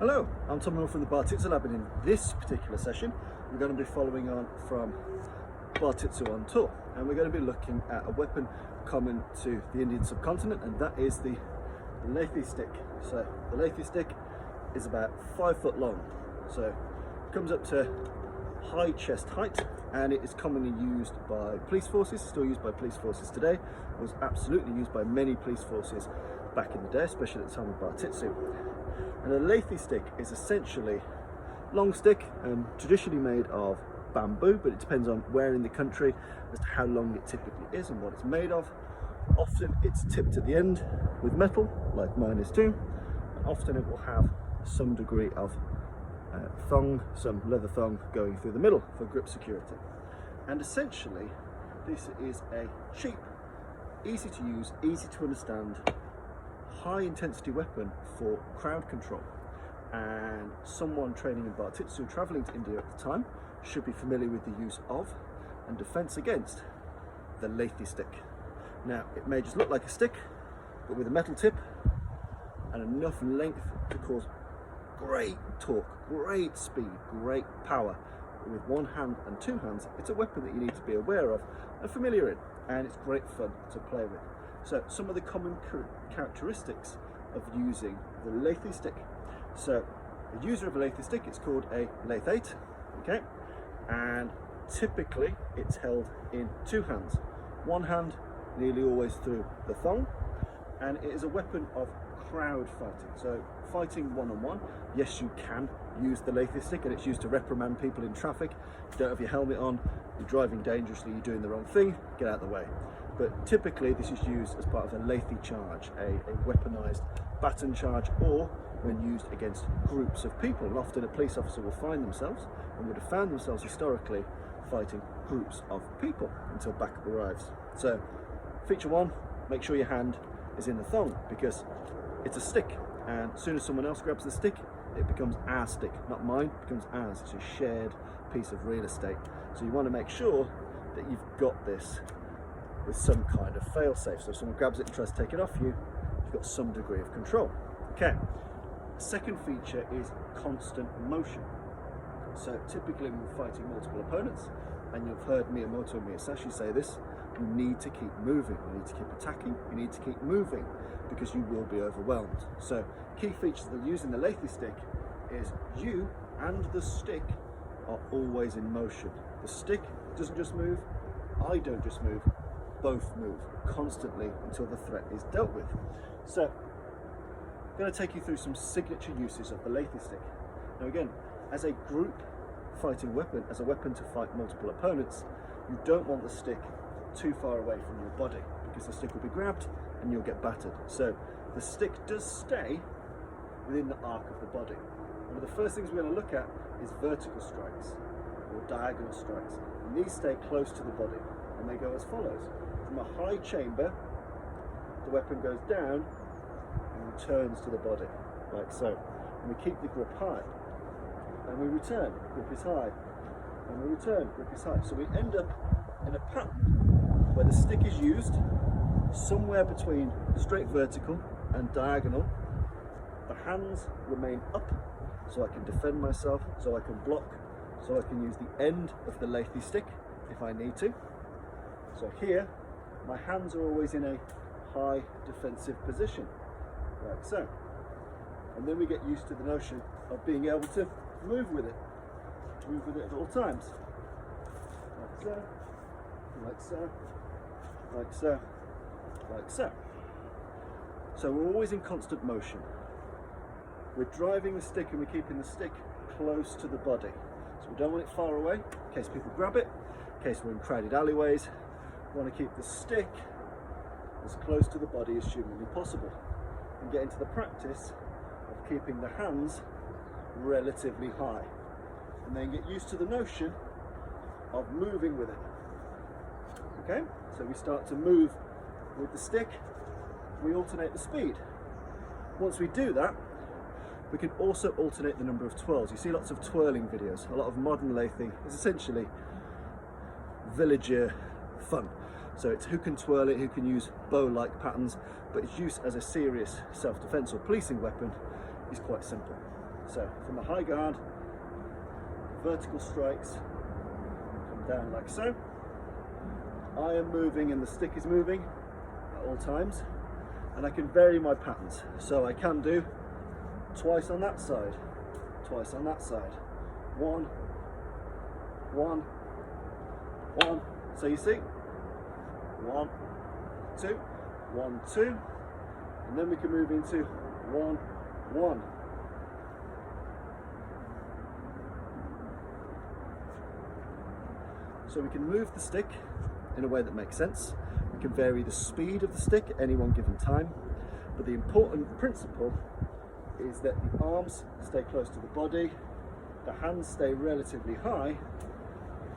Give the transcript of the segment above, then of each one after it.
Hello, I'm Tom from the Bartitsu lab, and in this particular session we're going to be following on from Bartitsu on tour, and we're going to be looking at a weapon common to the Indian subcontinent, and that is the Lathi stick. So the Lathi stick is about 5 foot long, so it comes up to high chest height, and it is commonly used by police forces, still used by police forces today, was absolutely used by many police forces back in the day, especially at the time of Bartitsu. And a Lathi stick is essentially a long stick, traditionally made of bamboo, but it depends on where in the country as to how long it typically is and what it's made of. Often it's tipped at the end with metal, like mine is too, and often it will have some degree of thong, some leather thong going through the middle for grip security. And essentially this is a cheap, easy to use, easy to understand, high intensity weapon for crowd control, and someone training in Bartitsu travelling to India at the time should be familiar with the use of and defence against the Lathi stick. Now it may just look like a stick, but with a metal tip and enough length to cause great torque, great speed, great power. With one hand and two hands, it's a weapon that you need to be aware of and familiar in, and it's great fun to play with. So some of the common characteristics of using the Lathi stick. So the user of a Lathi stick, it's called a Lathate, okay? And typically it's held in two hands. One hand nearly always through the thong, and it is a weapon of crowd fighting. So fighting one-on-one, yes, you can use the Lathi stick, and it's used to reprimand people in traffic. You don't have your helmet on, you're driving dangerously, you're doing the wrong thing, get out of the way. But typically this is used as part of a Lathi charge, a weaponized baton charge, or when used against groups of people. And often a police officer will find themselves, and would have found themselves historically, fighting groups of people until backup arrives. So feature one, make sure your hand is in the thong, because it's a stick, and as soon as someone else grabs the stick, it becomes our stick, not mine, it becomes ours. It's a shared piece of real estate. So you want to make sure that you've got this with some kind of fail-safe. So if someone grabs it and tries to take it off you, you've got some degree of control. Okay. The second feature is constant motion. So typically when we're fighting multiple opponents, and you've heard Miyamoto and Miyasashi say this, you need to keep moving, you need to keep attacking, you need to keep moving, because you will be overwhelmed. So key features that use in the Lathi stick is you and the stick are always in motion. The stick doesn't just move, I don't just move, both move constantly until the threat is dealt with. So I'm going to take you through some signature uses of the Lathi stick. Now again, as a group fighting weapon, as a weapon to fight multiple opponents, you don't want the stick too far away from your body, because the stick will be grabbed and you'll get battered. So the stick does stay within the arc of the body. One of the first things we're going to look at is vertical strikes or diagonal strikes, and these stay close to the body, and they go as follows. From a high chamber, the weapon goes down and returns to the body, like so. And we keep the grip high, and we return, grip is high, and we return, grip is high. So we end up in a pattern where the stick is used somewhere between straight vertical and diagonal. The hands remain up, so I can defend myself, so I can block, so I can use the end of the Lathi stick if I need to. So here, my hands are always in a high defensive position, like so. And then we get used to the notion of being able to move with it at all times. Like so, like so, like so, like so. So we're always in constant motion. We're driving the stick, and we're keeping the stick close to the body. So we don't want it far away, in case people grab it, in case we're in crowded alleyways. We want to keep the stick as close to the body as humanly possible, and get into the practice of keeping the hands relatively high, and then get used to the notion of moving with it. Okay, so we start to move with the stick, we alternate the speed. Once we do that, we can also alternate the number of twirls. You see lots of twirling videos. A lot of modern Lathi is essentially villager fun. So it's who can twirl it, who can use bow-like patterns, but its use as a serious self-defense or policing weapon is quite simple. So from the high guard, vertical strikes come down like so. I am moving and the stick is moving at all times, and I can vary my patterns. So I can do twice on that side, twice on that side, one, one, one. So you see, 1, 2, 1, 2, and then we can move into 1, 1. So we can move the stick in a way that makes sense. We can vary the speed of the stick at any one given time, but the important principle is that the arms stay close to the body, the hands stay relatively high,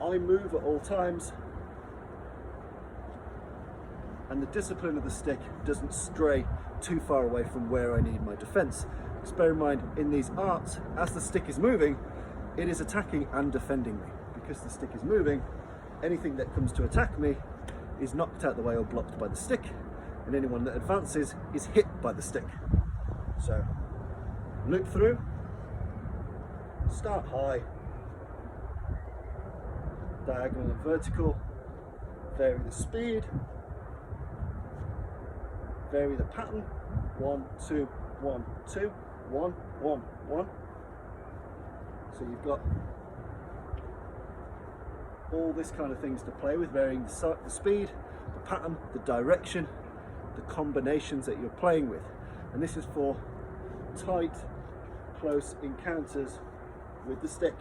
I move at all times, and the discipline of the stick doesn't stray too far away from where I need my defense. Because bear in mind, in these arts, as the stick is moving, it is attacking and defending me. Because the stick is moving, anything that comes to attack me is knocked out the way or blocked by the stick, and anyone that advances is hit by the stick. So, loop through, start high, diagonal and vertical, vary the speed, vary the pattern, 1, 2, 1, 2, 1, 1, 1. So you've got all this kind of things to play with, varying the speed, the pattern, the direction, the combinations that you're playing with. And this is for tight, close encounters with the stick.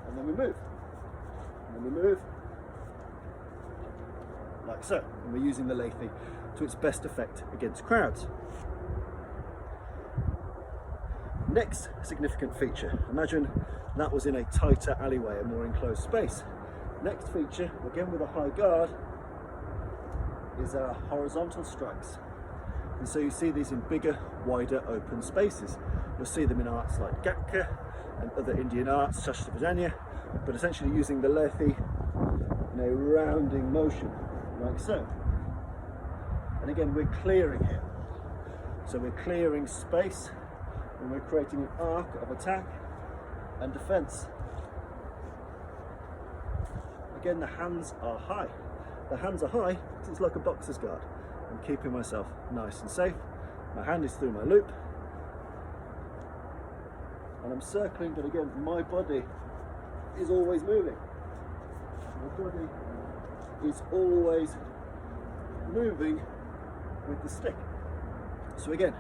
And then we move. And then we move like so. And we're using the Lathi to its best effect against crowds. Next significant feature, imagine that was in a tighter alleyway, a more enclosed space. Next feature, again with a high guard, is our horizontal strikes. And so you see these in bigger, wider, open spaces. You'll see them in arts like Gatka and other Indian arts, Shastabhajanya, but essentially using the Lathi in a rounding motion, like so. And again, we're clearing here. So we're clearing space, and we're creating an arc of attack and defense. Again, the hands are high. The hands are high because it's like a boxer's guard. I'm keeping myself nice and safe. My hand is through my loop, and I'm circling, but again, my body is always moving. My body is always moving with the stick. So again,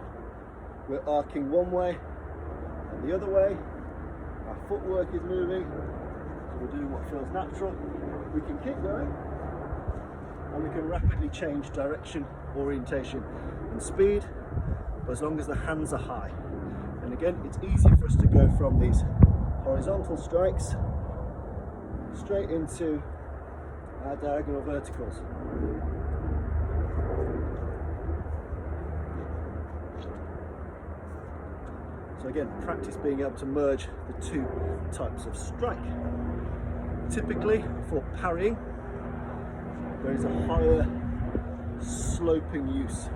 we're arcing one way and the other way. Our footwork is moving, so we're doing what feels natural. We can keep going, and we can rapidly change direction, orientation and speed, but as long as the hands are high. And again, it's easy for us to go from these horizontal strikes straight into our diagonal verticals. So again, practice being able to merge the two types of strike. Typically, for parrying, there is a higher sloping use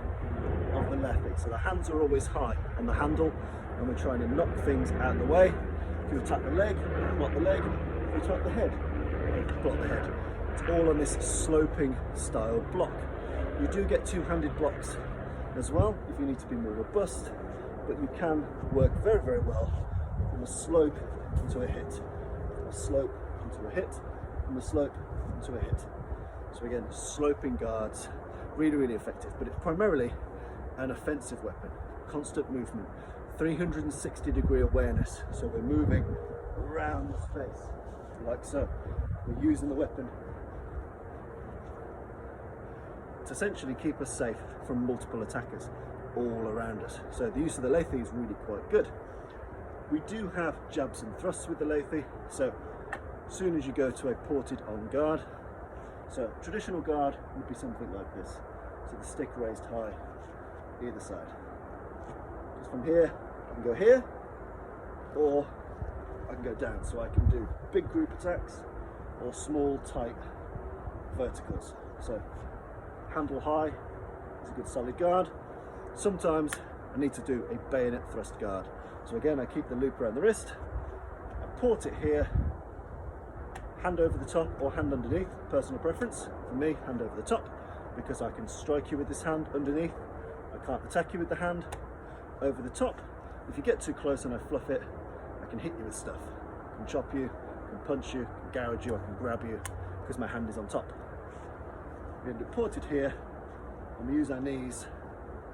of the Lathi. So the hands are always high on the handle, and we're trying to knock things out of the way. If you attack the leg, block the leg. If you attack the head, block the head. It's all on this sloping style block. You do get two-handed blocks as well if you need to be more robust, but you can work very, very well from a slope into a hit, from a slope into a hit, from a slope into a hit. So again, sloping guards, really, really effective, but it's primarily an offensive weapon. Constant movement, 360-degree awareness, so we're moving around the space, like so. We're using the weapon to essentially keep us safe from multiple attackers all around us. So the use of the Lathi is really quite good. We do have jabs and thrusts with the Lathi, so as soon as you go to a ported on guard, so traditional guard would be something like this. So the stick raised high, either side. Just from here, I can go here, or I can go down. So I can do big group attacks, or small, tight verticals. So handle high is a good solid guard. Sometimes I need to do a bayonet thrust guard. So again, I keep the loop around the wrist, I port it here, hand over the top or hand underneath, personal preference. For me, hand over the top, because I can strike you with this hand underneath. I can't attack you with the hand. Over the top, if you get too close and I fluff it, I can hit you with stuff. I can chop you, I can punch you, I can gouge you, I can grab you, because my hand is on top. We end up ported here, and we use our knees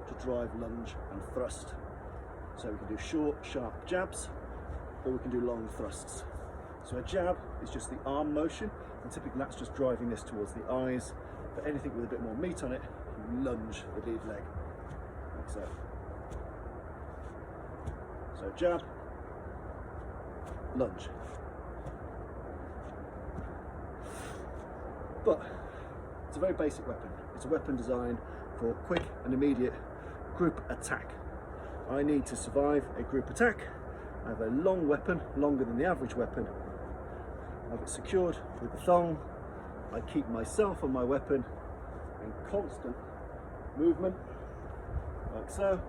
to drive, lunge and thrust. So we can do short, sharp jabs, or we can do long thrusts. So a jab is just the arm motion, and typically that's just driving this towards the eyes. But anything with a bit more meat on it, you lunge the lead leg, like so. So jab, lunge. But it's a very basic weapon. It's a weapon designed for quick and immediate group attack. I need to survive a group attack. I have a long weapon, longer than the average weapon. I have it secured with the thong. I keep myself and my weapon in constant movement, like so.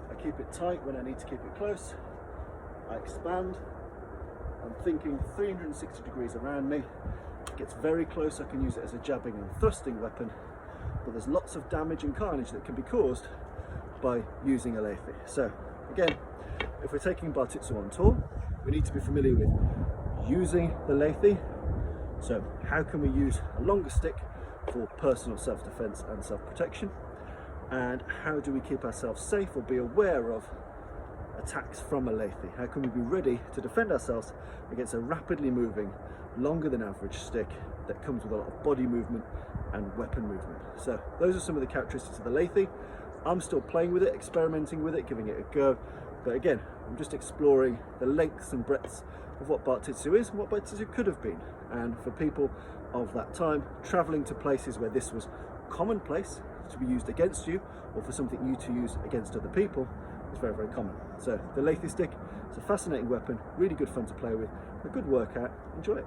I keep it tight when I need to keep it close. I expand. I'm thinking 360 degrees around me. It gets very close, I can use it as a jabbing and thrusting weapon, but there's lots of damage and carnage that can be caused by using a Lathi. So again, if we're taking Bartitsu on tour, we need to be familiar with using the Lathi. So how can we use a longer stick for personal self-defense and self-protection? And how do we keep ourselves safe or be aware of attacks from a Lathi? How can we be ready to defend ourselves against a rapidly moving, longer than average stick that comes with a lot of body movement and weapon movement? So those are some of the characteristics of the Lathi. I'm still playing with it, experimenting with it, giving it a go. But again, I'm just exploring the lengths and breadths of what Bartitsu is and what Bartitsu could have been. And for people of that time, traveling to places where this was commonplace to be used against you, or for something you to use against other people, is very, very common. So the Lathi stick is a fascinating weapon, really good fun to play with, a good workout, enjoy it.